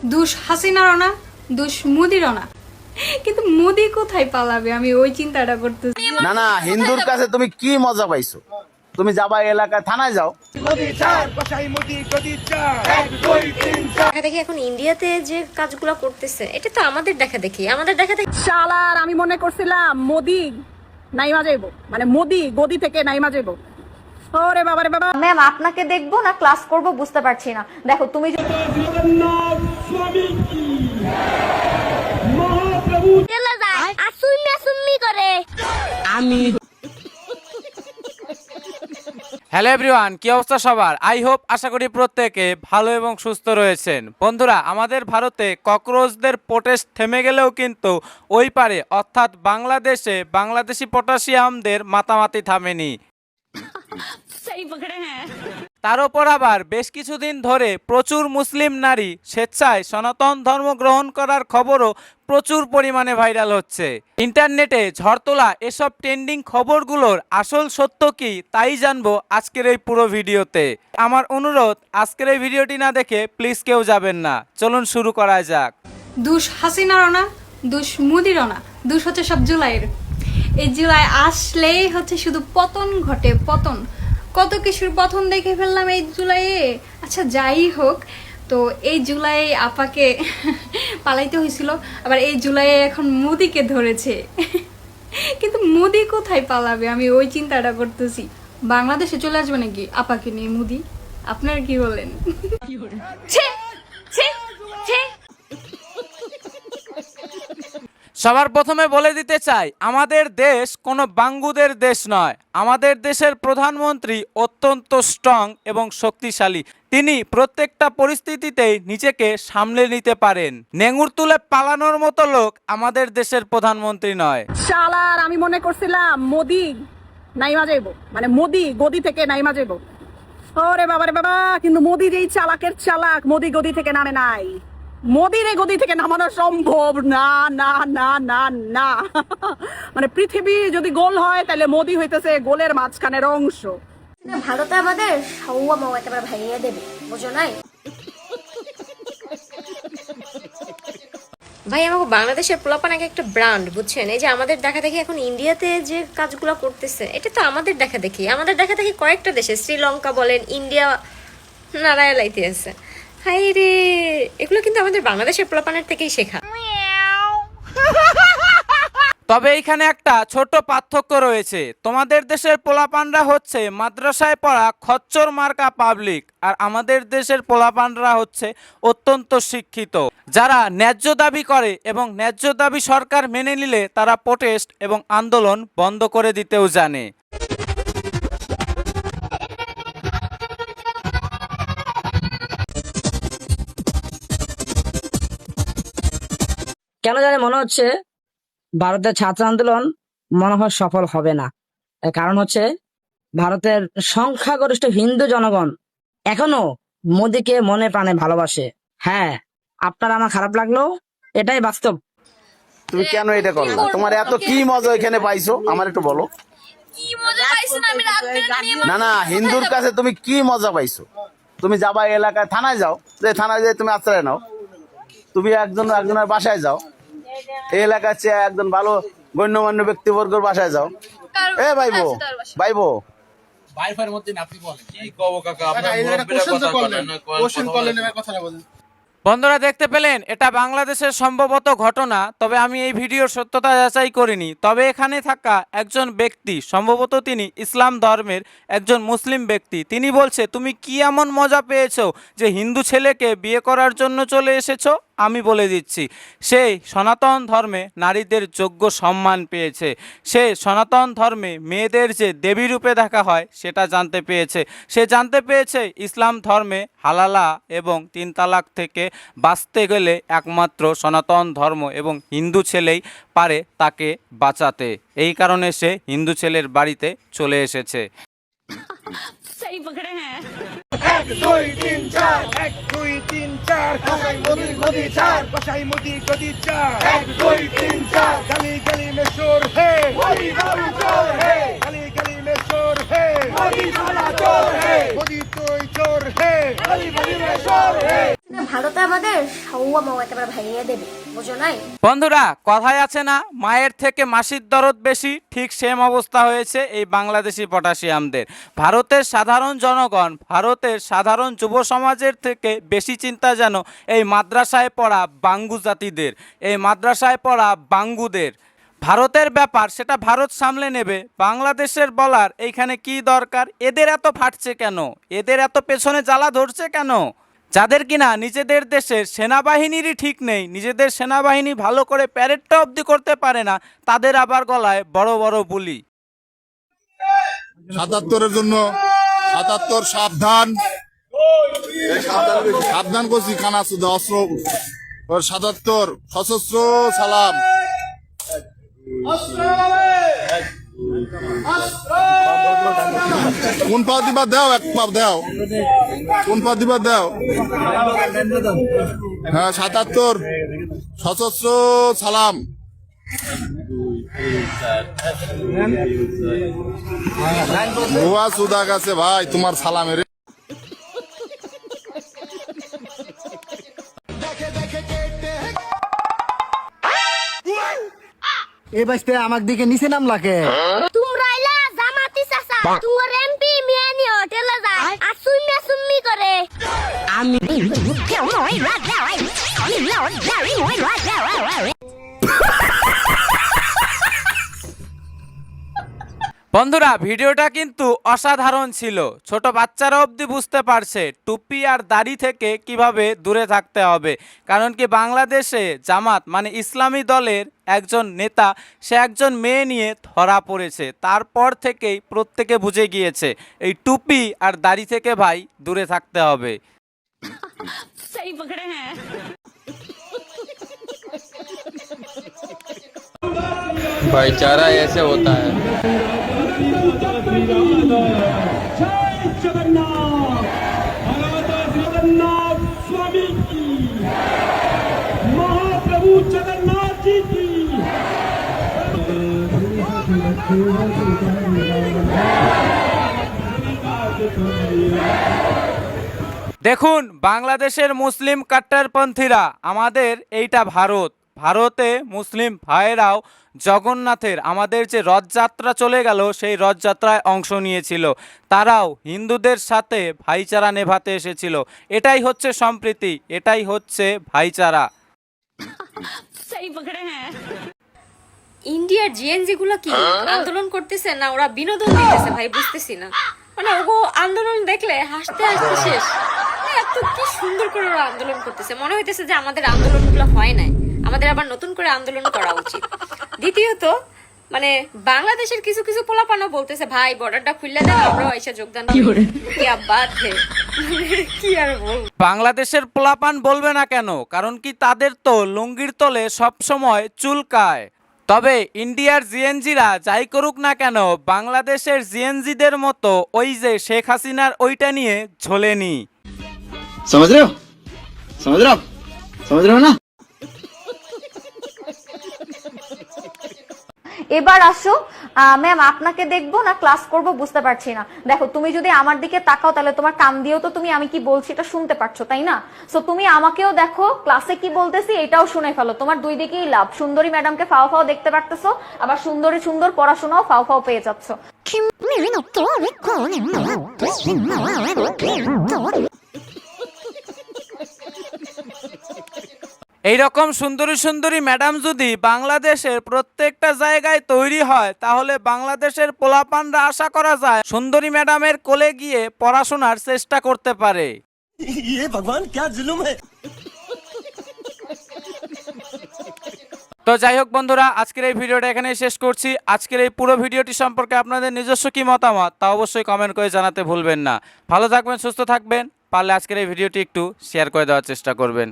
দুষ হাসিনারও না, দুষ মুদিরও না, কিন্তু মুদি কোথায় পালাবে আমি ওই চিন্তাটা করতেছি। না না, হিন্দুর কাছে তুমি কি মজা পাইছো? তুমি যাবা এলাকায়, থানায় যাও। দেখা দেখি এখন ইন্ডিয়াতে যে কাজগুলো করতেছে এটা তো আমাদের দেখা দেখি শালার আমি মনে করছিলাম মোদি নাইমা যাইবো, মানে মোদি গদি থেকে নাইমা যাইবো। ওরে বাবা রে বাবা। ম্যাম আপনাকে দেখবো না ক্লাস করব বুঝতে পারছি না। দেখো তুমি হ্যালো এভরিওয়ান, কি অবস্থা সবার? আই হোপ, আশা করি প্রত্যেকে ভালো এবং সুস্থ রয়েছেন। বন্ধুরা, আমাদের ভারতে ককরোচদের প্রোটেস্ট থেমে গেলেও কিন্তু ওই পারে অর্থাৎ বাংলাদেশে বাংলাদেশি পটাশিয়ামদের মাতামাতি থামেনি। তার উপর আবার বেশ কিছুদিন ধরে প্রচুর মুসলিম নারী স্বেচ্ছায় সনাতন ধর্ম গ্রহণ করার খবরও প্রচুর পরিমাণে ভাইরাল হচ্ছে। ইন্টারনেটে ঝড় তোলা এসব ট্রেন্ডিং খবরগুলোর আসল সত্য কি তাই জানবো আজকের এই পুরো ভিডিওতে। আমার অনুরোধ, আজকের এই ভিডিওটি না দেখে প্লিজ কেউ যাবেন না। চলুন শুরু করা যাক। দুষ হাসিনারও না, দুষ মুদিরও না, দুষ হচ্ছে সব জুলাইয়ের। এই জুলাই আসলেই হচ্ছে শুধু পতন ঘটে, পতন। কত কিছুর পতন দেখে ফেললাম এই জুলাইয়ে। আচ্ছা যাই হোক, তো এই জুলাই আপাকে পালাইতে হয়েছিল, আবার এই জুলাইয়ে এখন মোদিকে ধরেছে। কিন্তু মোদি কোথায় পালাবে আমি ওই চিন্তাটা করতেছি। বাংলাদেশে চলে আসবে নাকি আপাকে নিয়ে মোদি? আপনারা কি বলেন? সবার প্রথমে বলে দিতে চাই, আমাদের দেশ কোনো বাঙ্গুদের দেশ নয়। আমাদের দেশের প্রধানমন্ত্রী অত্যন্ত স্ট্রং এবং শক্তিশালী। তিনি প্রত্যেকটা পরিস্থিতিতেই নিজেকে সামলে নিতে পারেন। নেঙুর তুলে পালানোর মতো লোক আমাদের দেশের প্রধানমন্ত্রী নয়। শালার আমি মনে করছিলাম মোদি নাইমা যাইবো, মানে মোদি গদি থেকে নাইমা যাইবো। ওরে বাবা রে বাবা, কিন্তু মোদি যেই চালাকের চালাক, মোদি গদি থেকে নামে নাই। মোদির এই গদি থেকে নামানো সম্ভব না, না না না না। মানে পৃথিবী যদি গোল হয় তাহলে মোদি হইতেছে গোলের মাঝখানের অংশ। ভারতে আমাদের সৌয়া মাও একেবারে ভাইয়া দেবে, বুঝো নাই? ভাই আমাকে বাংলাদেশের পোলাপান একটা ব্র্যান্ড, বুঝছেন? এই যে আমাদের দেখা দেখি এখন ইন্ডিয়াতে যে কাজগুলো করতেছে এটা তো আমাদের দেখা দেখি কয়েকটা দেশে, শ্রীলঙ্কা বলেন, ইন্ডিয়া নারায় লাইতে আছে। হাই রে, এগুলো কিন্তু আমাদের বাংলাদেশের পোলাপানের থেকেই শেখা। তবে এইখানে একটা ছোট পার্থক্য রয়েছে। তোমাদের দেশের পোলাপানরা হচ্ছে মাদ্রাসায় পড়া খচ্চর মার্কা পাবলিক, আর আমাদের দেশের পোলাপানরা হচ্ছে অত্যন্ত শিক্ষিত, যারা ন্যায্য দাবি করে এবং ন্যায্য দাবি সরকার মেনে নিলে তারা প্রোটেস্ট এবং আন্দোলন বন্ধ করে দিতেও জানে। কেন জানি মনে হচ্ছে ভারতের ছাত্র আন্দোলন মনে হয় সফল হবে না। এর কারণ হচ্ছে ভারতের সংখ্যাগরিষ্ঠ হিন্দু জনগণ এখনো মোদিকে মনে প্রাণে ভালোবাসে। হ্যাঁ, আপনার আমার খারাপ লাগলো, এটাই বাস্তব। তুমি কেন এটা করো? তোমার এত কি মজা এখানে পাইছো আমার একটু বলো। না না, হিন্দুর কাছে তুমি কি মজা পাইছো? তুমি যাবা এলাকায়, থানায় যাও। থানায় যাই তুমি আশ্রয় নাও। তুমি একজনের বাসায় যাও, এই এলাকার চেয়ে একজন ভালো গণ্যমান্য ব্যক্তিবর্গের বাসায় যাও। এ ভাইবো ভাইবো বন্ধুরা, দেখতে পেলেন, এটা বাংলাদেশের সম্ভবত ঘটনা, তবে আমি এই ভিডিওর সত্যতা যাচাই করিনি। তবে এখানে থাকা একজন ব্যক্তি, সম্ভবত তিনি ইসলাম ধর্মের একজন মুসলিম ব্যক্তি, তিনি বলছে, তুমি কি এমন মজা পেয়েছো যে হিন্দু ছেলেকে বিয়ে করার জন্য চলে এসেছো? আমি বলে দিচ্ছি, সে সনাতন ধর্মে নারীদের যোগ্য সম্মান পেয়েছে। সে সনাতন ধর্মে মেয়েদের যে দেবী রূপে দেখা হয় সেটা জানতে পেয়েছে। সে জানতে পেয়েছে ইসলাম ধর্মে হালালা এবং 3 তালাক থেকে বাঁচতে গেলে একমাত্র সনাতন ধর্ম এবং হিন্দু ছেলেই পারে তাকে বাঁচাতে। এই কারণে সে হিন্দু ছেলের বাড়িতে চলে এসেছে। সেই পকড়ে হ্যাঁ। 1 2 3 4 1 2 3 4 কসাই মোদি 4 কসাই মোদি গদি 4 1 2 3 4 गली गली में शोर है मोदी बाबू चोर है गली गली में शोर है मोदी साला चोर है मोदी तो चोर है गली गली में शोर है। ভারতে আমাদের সৌয়া মাও একেবারে ভাইয়া দেবে, বুঝো নাই? বন্ধুরা, কথায় আছে না, মায়ের থেকে মাসির দরদ বেশি, ঠিক সেম অবস্থা হয়েছে এই বাংলাদেশি পটাশিয়ামদের। ভারতের সাধারণ জনগণ, ভারতের সাধারণ যুব সমাজের থেকে বেশি চিন্তা যেন এই মাদ্রাসায় পড়া বাঙ্গু জাতিদের, এই মাদ্রাসায় পড়া বাঙ্গুদের। ভারতের ব্যাপার সেটা ভারত সামলে নেবে, বাংলাদেশের বলার এইখানে কি দরকার? এদের এত ফাটছে কেন? এদের এত পেছনে জ্বালা ধরছে কেন? যাদের কিনা নিজেদের দেশের সেনাবাহিনীরই ঠিক নেই, নিজেদের সেনাবাহিনী ভালো করে প্যারেডটা অবধি করতে পারে না, তাদের আবার গলায় বড় বড় বুলি। ৭৭-এর জন্য ৭৭ সাবধান, সাবধান করছি খানা শুধু অস্ত্র ৭৭ সশস্ত্র সালাম। কোন পা দিবা দাও, এক পা দাও, কোন পা দিবা দাও। হ্যাঁ ৭৭ সশস্ত্র সালাম। ভুয়া সুদা গেছে ভাই তোমার সালামের। এ বাইস্তে আমার দিকে নিচে নামলা কে? তোমরা আইলা জামাতি চাচা, তোমার এমপি মিয়ানি হোটেলে যায় আর সুন্না সুন্নি করে। বন্ধুরা, ভিডিওটা কিন্তু অসাধারণ ছিল। ছোট বাচ্চারা অবধি বুঝতে পারছে টুপি আর দাড়ি থেকে কিভাবে দূরে থাকতে হবে। কারণ কি, বাংলাদেশে জামাত মানে ইসলামী দলের একজন নেতা, সে একজন মেয়ে নিয়ে ধরা পড়েছে। তারপর থেকেই প্রত্যেকে বুঝে গিয়েছে এই টুপি আর দাড়ি থেকে ভাই দূরে থাকতে হবে। भाईचारा ऐसे होता है। महाप्रभु जगन्नाथ जी की। দেখুন, বাংলাদেশের মুসলিম কাট্টারপন্থীরা, আমাদের এইটা ভারত, ভারতে মুসলিম ভাইয়েরাও জগন্নাথের আমাদের যে রথযাত্রা চলে গেল সেই রথযাত্রায় অংশ নিয়েছিল। তারাও হিন্দুদের সাথে ভাইচারা নেভাতে এসেছিল। এটাই হচ্ছে সম্প্রীতি, এটাই হচ্ছে ভাইচারা। ইন্ডিয়ার জিএনজি গুলো কি আন্দোলন করতেছে না ওরা বিনোদন দিতেছে ভাই, বুঝতেছি না। মানে ওগো আন্দোলন দেখলে হাসতে হাসতে শেষ। মানে এত কি সুন্দর করে ওরা আন্দোলন করতেছে, মনে হইতেছে যে আমাদের আন্দোলন গুলো হয় নাই, আমাদের আবার নতুন করে আন্দোলন করা উচিত। দ্বিতীয়ত, মানে বাংলাদেশের কিছু কিছু পোলাপানও বলতেছে ভাই বর্ডারটা খুললে দেন, আমরাও এসে যোগদান করি। কি বাত হে, কি আর বল। বাংলাদেশের পোলাপান বলবে না কেন? কারণ কি, তাদের তো লুঙ্গির তলে সব সময় চুলকায়। তবে ইন্ডিয়ার জিএনজিরা যাই করুক না কেন, বাংলাদেশের জিএনজিদের মতো ওই যে শেখ হাসিনার ওইটা নিয়ে ঝোলেনি। समझ रहे हो? समझ रहे हो? समझ रहे हो ना? এবার আসো ম্যাম, আপনাকে দেখবো না ক্লাস করব বুঝতে পারছি না। দেখো, তুমি যদি আমার দিকে তাকাও তাহলে তোমার কান দিয়েও তো তুমি আমি কি বলছি এটা শুনতে পারছো, তাই না? সো তুমি আমাকেও দেখো, ক্লাসে কি বলতেছি এটাও শুনে ফেলো। তোমার দুই দিকেই লাভ। সুন্দরী ম্যাডামকে ফাও ফাও দেখতে পারতেছো, আবার সুন্দরী সুন্দর পড়াশোনাও ফাও ফাও পেয়ে যাচ্ছ। এইরকম সুন্দরী সুন্দরী ম্যাডাম যদি বাংলাদেশের প্রত্যেকটা জায়গায় তৈরি হয়, তাহলে বাংলাদেশের পোলাপানরা আশা করা যায় সুন্দরী ম্যাডামের কোলে গিয়ে পড়াশোনার চেষ্টা করতে পারে। ये भगवान क्या जुल्म है। তো যাই হোক বন্ধুরা, আজকের এই ভিডিওটা এখানেই শেষ করছি। আজকের এই পুরো ভিডিওটি সম্পর্কে আপনাদের নিজস্ব কি মতামত তা অবশ্যই কমেন্ট করে জানাতে ভুলবেন না। ভালো থাকবেন, সুস্থ থাকবেন, পারলে আজকের এই ভিডিওটি একটু শেয়ার করে দেওয়ার চেষ্টা করবেন।